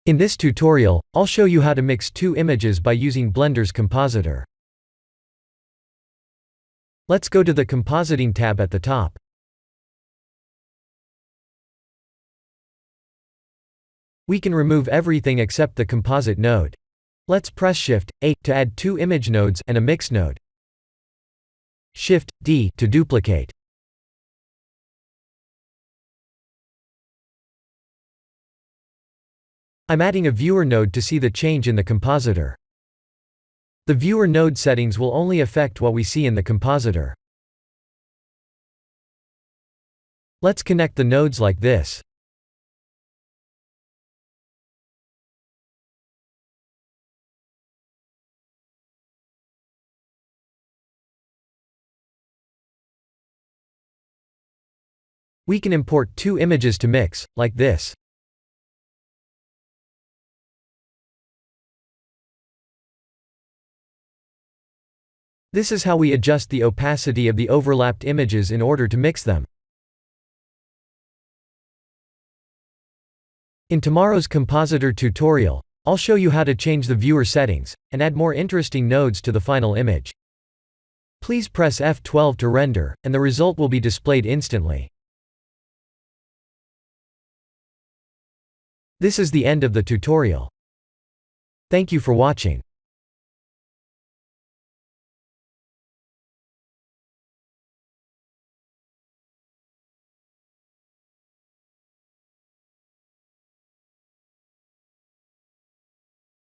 In this tutorial, I'll show you how to mix two images by using Blender's Compositor. Let's go to the Compositing tab at the top. We can remove everything except the composite node. Let's press Shift-A to add two image nodes and a mix node. Shift-D to duplicate. I'm adding a viewer node to see the change in the compositor. The viewer node settings will only affect what we see in the compositor. Let's connect the nodes like this. We can import two images to mix, like this. This is how we adjust the opacity of the overlapped images in order to mix them. In tomorrow's Compositor tutorial, I'll show you how to change the viewer settings, and add more interesting nodes to the final image. Please press F12 to render, and the result will be displayed instantly. This is the end of the tutorial. Thank you for watching.